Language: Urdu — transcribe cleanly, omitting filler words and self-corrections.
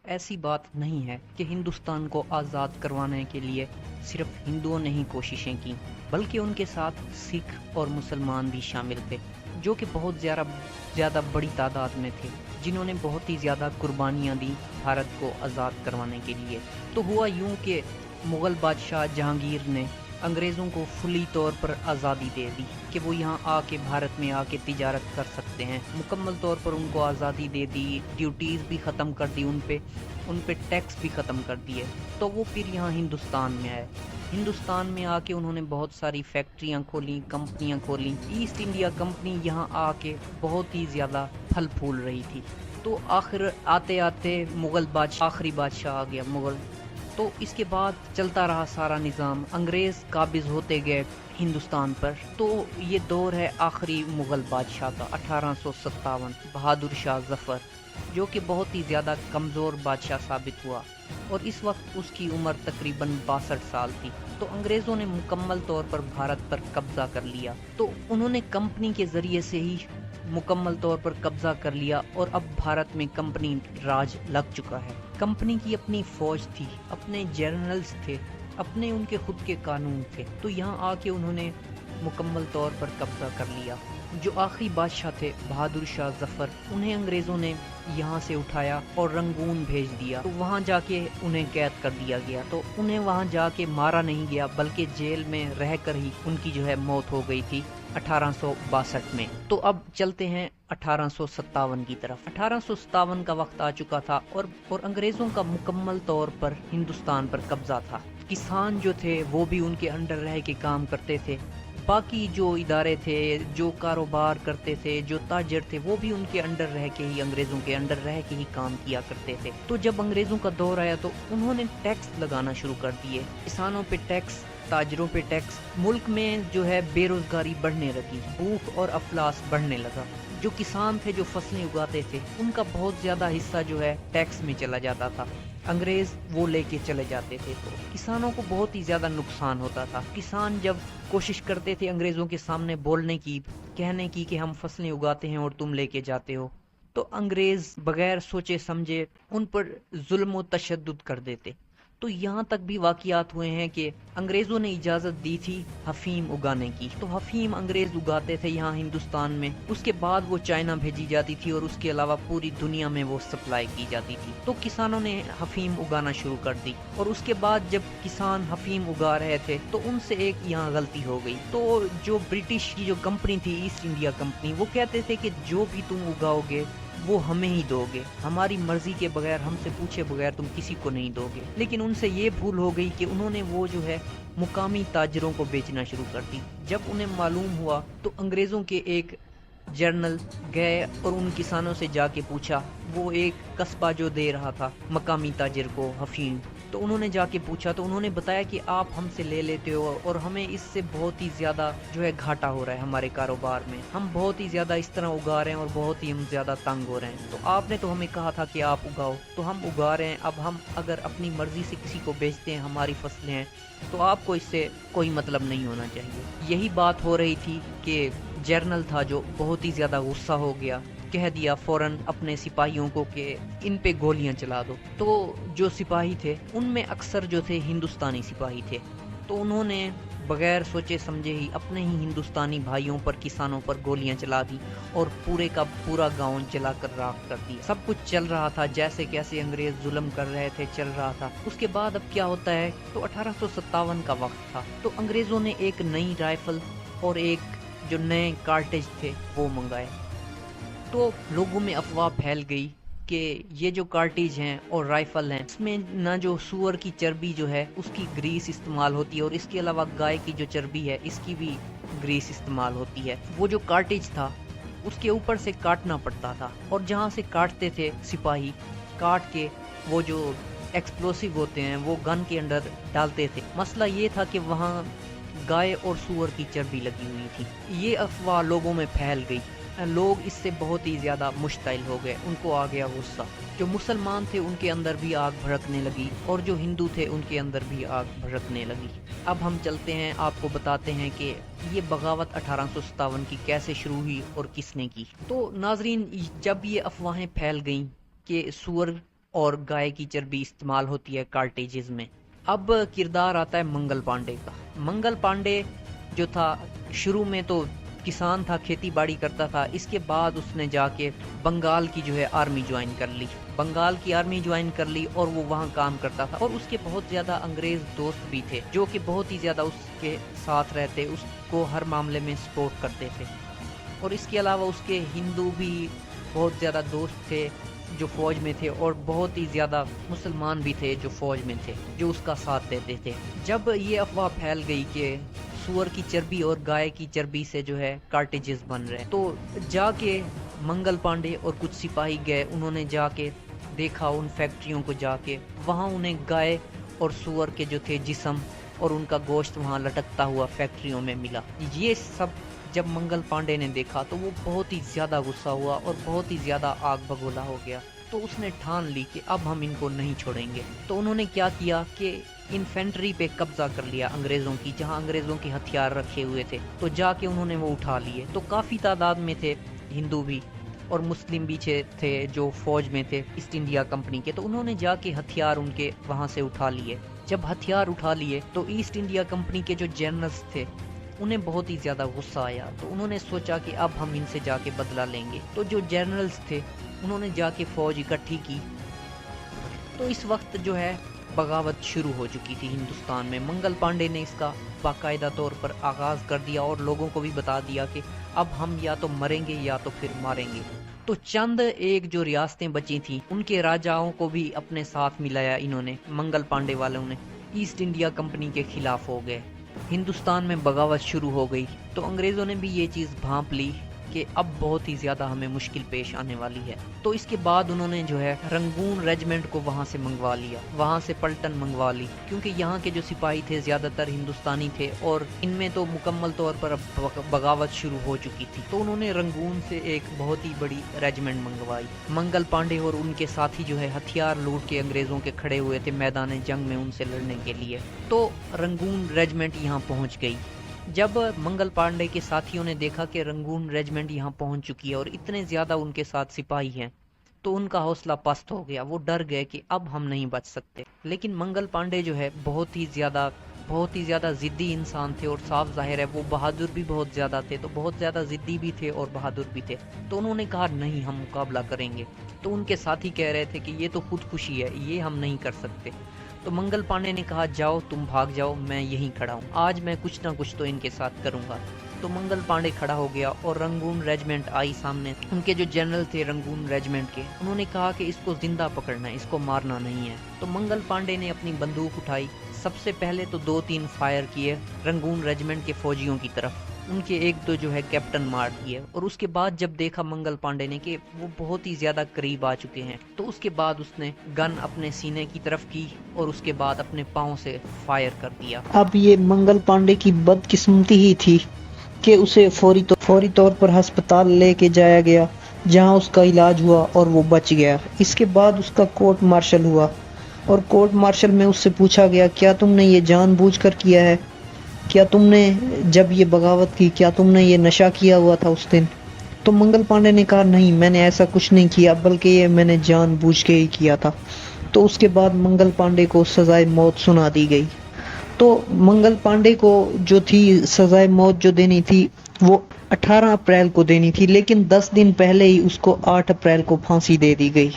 ایسی بات نہیں ہے کہ ہندوستان کو آزاد کروانے کے لیے صرف ہندوؤں نے ہی کوششیں کی، بلکہ ان کے ساتھ سکھ اور مسلمان بھی شامل تھے، جو کہ بہت زیادہ بڑی تعداد میں تھے، جنہوں نے بہت ہی زیادہ قربانیاں دی بھارت کو آزاد کروانے کے لیے۔ تو ہوا یوں کہ مغل بادشاہ جہانگیر نے انگریزوں کو فلی طور پر آزادی دے دی کہ وہ یہاں آ کے بھارت میں آ کے تجارت کر سکتے ہیں، مکمل طور پر ان کو آزادی دے دی، ڈیوٹیز بھی ختم کر دی، ان پہ ٹیکس بھی ختم کر دیے۔ تو وہ پھر یہاں ہندوستان میں آئے۔ ہندوستان میں آ کے انہوں نے بہت ساری فیکٹریاں کھولیں، کمپنیاں کھولیں۔ ایسٹ انڈیا کمپنی یہاں آ کے بہت ہی زیادہ پھل پھول رہی تھی۔ تو آخر آتے آتے مغل بادشاہ، آخری بادشاہ آ گیا مغل۔ تو اس کے بعد چلتا رہا سارا نظام، انگریز قابض ہوتے گئے ہندوستان پر۔ تو یہ دور ہے آخری مغل بادشاہ کا، 1857، بہادر شاہ ظفر، جو کہ بہت ہی زیادہ کمزور بادشاہ ثابت ہوا، اور اس وقت اس کی عمر تقریباً 62 سال تھی۔ تو انگریزوں نے مکمل طور پر بھارت پر قبضہ کر لیا۔ تو انہوں نے کمپنی کے ذریعے سے ہی مکمل طور پر قبضہ کر لیا، اور اب بھارت میں کمپنی راج لگ چکا ہے۔ کمپنی کی اپنی فوج تھی، اپنے جنرلز تھے، اپنے ان کے خود کے قانون تھے۔ تو یہاں آ کے انہوں نے مکمل طور پر قبضہ کر لیا۔ جو آخری بادشاہ تھے بہادر شاہ ظفر، انہیں انگریزوں نے یہاں سے اٹھایا اور رنگون بھیج دیا۔ تو وہاں جا کے انہیں قید کر دیا گیا۔ تو انہیں وہاں جا کے مارا نہیں گیا، بلکہ جیل میں رہ کر ہی ان کی جو ہے موت ہو گئی تھی 1862 میں۔ تو اب چلتے ہیں 1857 کی طرف۔ 1857 کا وقت آ چکا تھا، اور انگریزوں کا مکمل طور پر ہندوستان پر قبضہ تھا۔ کسان جو تھے وہ بھی ان کے انڈر رہ کے کام کرتے تھے، باقی جو ادارے تھے، جو کاروبار کرتے تھے، جو تاجر تھے، وہ بھی ان کے انڈر رہ کے ہی، انگریزوں کے انڈر رہ کے ہی کام کیا کرتے تھے۔ تو جب انگریزوں کا دور آیا تو انہوں نے ٹیکس لگانا شروع کر دیے، کسانوں پہ ٹیکس، تاجروں پہ ٹیکس۔ ملک میں جو ہے بے روزگاری بڑھنے لگی، بھوک اور افلاس بڑھنے لگا۔ جو کسان تھے، جو فصلیں اگاتے تھے، ان کا بہت زیادہ حصہ جو ہے ٹیکس میں چلا جاتا تھا، انگریز وہ لے کے چلے جاتے تھے۔ تو کسانوں کو بہت ہی زیادہ نقصان ہوتا تھا۔ کسان جب کوشش کرتے تھے انگریزوں کے سامنے بولنے کی، کہنے کی کہ ہم فصلیں اگاتے ہیں اور تم لے کے جاتے ہو، تو انگریز بغیر سوچے سمجھے ان پر ظلم و تشدد کر دیتے۔ تو یہاں تک بھی واقعات ہوئے ہیں کہ انگریزوں نے اجازت دی تھی افیم اگانے کی، تو افیم انگریز اگاتے تھے یہاں ہندوستان میں، اس کے بعد وہ چائنا بھیجی جاتی تھی، اور اس کے علاوہ پوری دنیا میں وہ سپلائی کی جاتی تھی۔ تو کسانوں نے افیم اگانا شروع کر دی، اور اس کے بعد جب کسان افیم اگا رہے تھے تو ان سے ایک یہاں غلطی ہو گئی۔ تو جو برٹش کی جو کمپنی تھی، ایسٹ انڈیا کمپنی، وہ کہتے تھے کہ جو بھی تم اگاؤ گے وہ ہمیں ہی دو گے، ہماری مرضی کے بغیر، ہم سے پوچھے بغیر تم کسی کو نہیں دو گے۔ لیکن ان سے یہ بھول ہو گئی کہ انہوں نے وہ جو ہے مقامی تاجروں کو بیچنا شروع کر دی۔ جب انہیں معلوم ہوا تو انگریزوں کے ایک جرنل گئے اور ان کسانوں سے جا کے پوچھا، وہ ایک قصبہ جو دے رہا تھا مقامی تاجر کو افیم، تو انہوں نے جا کے پوچھا، تو انہوں نے بتایا کہ آپ ہم سے لے لیتے ہو، اور ہمیں اس سے بہت ہی زیادہ جو ہے گھاٹا ہو رہا ہے ہمارے کاروبار میں، ہم بہت ہی زیادہ اس طرح اگا رہے ہیں اور بہت ہی ہم زیادہ تنگ ہو رہے ہیں۔ تو آپ نے تو ہمیں کہا تھا کہ آپ اگاؤ، تو ہم اگا رہے ہیں، اب ہم اگر اپنی مرضی سے کسی کو بیچتے ہیں ہماری فصلیں ہیں، تو آپ کو اس سے کوئی مطلب نہیں ہونا چاہیے۔ یہی بات ہو رہی تھی کہ جرنل تھا جو بہت ہی زیادہ غصہ ہو گیا، کہہ دیا فوراً اپنے سپاہیوں کو کہ ان پہ گولیاں چلا دو۔ تو جو سپاہی تھے ان میں اکثر جو تھے ہندوستانی سپاہی تھے، تو انہوں نے بغیر سوچے سمجھے ہی اپنے ہی ہندوستانی بھائیوں پر، کسانوں پر گولیاں چلا دی، اور پورے کا پورا گاؤں جلا کر راکھ کر دیا۔ سب کچھ چل رہا تھا جیسے کیسے انگریز ظلم کر رہے تھے، چل رہا تھا۔ اس کے بعد اب کیا ہوتا ہے، تو 1857 کا وقت تھا، تو انگریزوں نے ایک نئی رائفل اور ایک جو نئے کارٹیج تھے وہ منگائے۔ تو لوگوں میں افواہ پھیل گئی کہ یہ جو کارٹیج ہیں اور رائفل ہیں، اس میں نہ جو سور کی چربی جو ہے اس کی گریس استعمال ہوتی ہے، اور اس کے علاوہ گائے کی جو چربی ہے اس کی بھی گریس استعمال ہوتی ہے۔ وہ جو کارٹیج تھا اس کے اوپر سے کاٹنا پڑتا تھا، اور جہاں سے کاٹتے تھے سپاہی، کاٹ کے وہ جو ایکسپلوسیو ہوتے ہیں وہ گن کے اندر ڈالتے تھے۔ مسئلہ یہ تھا کہ وہاں گائے اور سور کی چربی لگی ہوئی تھی۔ یہ افواہ لوگوں میں پھیل گئی، لوگ اس سے بہت ہی زیادہ مشتعل ہو گئے، ان کو آ گیا غصہ۔ جو مسلمان تھے ان کے اندر بھی آگ بھڑکنے لگی، اور جو ہندو تھے ان کے اندر بھی آگ بھڑکنے لگی۔ اب ہم چلتے ہیں، آپ کو بتاتے ہیں کہ یہ بغاوت 1857 کی کیسے شروع ہوئی اور کس نے کی۔ تو ناظرین، جب یہ افواہیں پھیل گئیں کہ سور اور گائے کی چربی استعمال ہوتی ہے کارٹیجز میں۔ اب کردار آتا ہے منگل پانڈے کا۔ منگل پانڈے جو تھا شروع میں تو کسان تھا، کھیتی باڑی کرتا تھا، اس کے بعد اس نے جا کے بنگال کی جو ہے آرمی جوائن کر لی، بنگال کی آرمی جوائن کر لی اور وہ وہاں کام کرتا تھا، اور اس کے بہت زیادہ انگریز دوست بھی تھے جو کہ بہت ہی زیادہ اس کے ساتھ رہتے، اس کو ہر معاملے میں سپورٹ کرتے تھے، اور اس کے علاوہ اس کے ہندو بھی بہت زیادہ دوست تھے جو فوج میں تھے، اور بہت ہی زیادہ مسلمان بھی تھے جو فوج میں تھے جو اس کا ساتھ دیتے تھے۔ جب یہ افواہ پھیل گئی کہ سور کی چربی اور گائے کی چربی سے جو ہے کارٹیجز بن رہے ہیں، تو جا کے منگل پانڈے اور کچھ سپاہی گئے، انہوں نے جا کے دیکھا ان فیکٹریوں کو، جا کے وہاں انہیں گائے اور سور کے جو تھے جسم اور ان کا گوشت وہاں لٹکتا ہوا فیکٹریوں میں ملا۔ یہ سب جب منگل پانڈے نے دیکھا تو وہ بہت ہی زیادہ غصہ ہوا اور بہت ہی زیادہ آگ بگولا ہو گیا، تو اس نے ٹھان لی کہ اب ہم ان کو نہیں چھوڑیں گے۔ تو انہوں نے کیا کیا کہ انفینٹری پہ قبضہ کر لیا انگریزوں کی، جہاں انگریزوں کے ہتھیار رکھے ہوئے تھے، تو جا کے انہوں نے وہ اٹھا لیے۔ تو کافی تعداد میں تھے ہندو بھی اور مسلم بھی تھے جو فوج میں تھے ایسٹ انڈیا کمپنی کے، تو انہوں نے جا کے ہتھیار ان کے وہاں سے اٹھا لیے۔ جب ہتھیار اٹھا لیے تو ایسٹ انڈیا کمپنی کے جو جنرلز تھے انہیں بہت ہی زیادہ غصہ آیا، تو انہوں نے سوچا کہ اب ہم ان سے جا کے بدلہ لیں گے۔ تو جو جنرلز تھے انہوں نے جا کے فوج اکٹھی کی، تو اس وقت جو ہے بغاوت شروع ہو چکی تھی ہندوستان میں۔ منگل پانڈے نے اس کا باقاعدہ طور پر آغاز کر دیا اور لوگوں کو بھی بتا دیا کہ اب ہم یا تو مریں گے یا تو پھر ماریں گے۔ تو چند ایک جو ریاستیں بچی تھیں ان کے راجاؤں کو بھی اپنے ساتھ ملایا انہوں نے، منگل پانڈے والوں نے ایسٹ انڈیا کمپنی کے خلاف ہو گئے، ہندوستان میں بغاوت شروع ہو گئی۔ تو انگریزوں نے بھی یہ چیز بھانپ لی کہ اب بہت ہی زیادہ ہمیں مشکل پیش آنے والی ہے۔ تو اس کے بعد انہوں نے جو ہے رنگون ریجمنٹ کو وہاں سے منگوا لیا، وہاں سے پلٹن منگوا لی، کیونکہ یہاں کے جو سپاہی تھے زیادہ تر ہندوستانی تھے اور ان میں تو مکمل طور پر اب بغاوت شروع ہو چکی تھی۔ تو انہوں نے رنگون سے ایک بہت ہی بڑی ریجمنٹ منگوائی۔ منگل پانڈے اور ان کے ساتھی جو ہے ہتھیار لوٹ کے انگریزوں کے کھڑے ہوئے تھے میدان جنگ میں ان سے لڑنے کے لیے۔ تو رنگون ریجمنٹ یہاں پہنچ گئی۔ جب منگل پانڈے کے ساتھیوں نے دیکھا کہ رنگون ریجمنٹ یہاں پہنچ چکی ہے اور اتنے زیادہ ان کے ساتھ سپاہی ہیں، تو ان کا حوصلہ پست ہو گیا، وہ ڈر گئے کہ اب ہم نہیں بچ سکتے۔ لیکن منگل پانڈے جو ہے بہت ہی زیادہ ضدی انسان تھے، اور صاف ظاہر ہے وہ بہادر بھی بہت زیادہ تھے، تو بہت زیادہ ضدی بھی تھے اور بہادر بھی تھے۔ تو انہوں نے کہا نہیں، ہم مقابلہ کریں گے۔ تو ان کے ساتھی کہہ رہے تھے کہ یہ تو خودکشی ہے، یہ ہم نہیں کر سکتے۔ تو منگل پانڈے نے کہا جاؤ، تم بھاگ جاؤ، میں یہیں کھڑا ہوں، آج میں کچھ نہ کچھ تو ان کے ساتھ کروں گا۔ تو منگل پانڈے کھڑا ہو گیا اور رنگون ریجمنٹ آئی سامنے۔ ان کے جو جنرل تھے رنگون ریجمنٹ کے، انہوں نے کہا کہ اس کو زندہ پکڑنا ہے، اس کو مارنا نہیں ہے۔ تو منگل پانڈے نے اپنی بندوق اٹھائی، سب سے پہلے تو 2-3 فائر کیے رنگون ریجمنٹ کے فوجیوں کی طرف، ان کے ایک دو جو ہے کیپٹن مار دیے، اور اس کے بعد جب دیکھا منگل پانڈے نے کہ وہ بہت ہی زیادہ قریب آ چکے ہیں، تو اس کے بعد اس نے گن اپنے سینے کی طرف کی اور اس کے بعد اپنے پاؤں سے فائر کر دیا۔ اب یہ منگل پانڈے کی بدقسمتی ہی تھی کہ اسے فوری طور پر ہسپتال لے کے جایا گیا، جہاں اس کا علاج ہوا اور وہ بچ گیا۔ اس کے بعد اس کا کورٹ مارشل ہوا، اور کورٹ مارشل میں اس سے پوچھا گیا کیا تم نے یہ جان بوجھ کر کیا ہے؟ کیا تم نے جب یہ بغاوت کی کیا تم نے یہ نشہ کیا ہوا تھا اس دن؟ تو منگل پانڈے نے کہا نہیں، میں نے ایسا کچھ نہیں کیا، بلکہ یہ میں نے جان بوجھ کے ہی کیا تھا۔ تو اس کے بعد منگل پانڈے کو سزائے موت سنا دی گئی۔ تو منگل پانڈے کو جو تھی سزائے موت جو دینی تھی وہ 18 اپریل کو دینی تھی، لیکن 10 دن پہلے ہی اس کو 8 اپریل کو پھانسی دے دی گئی۔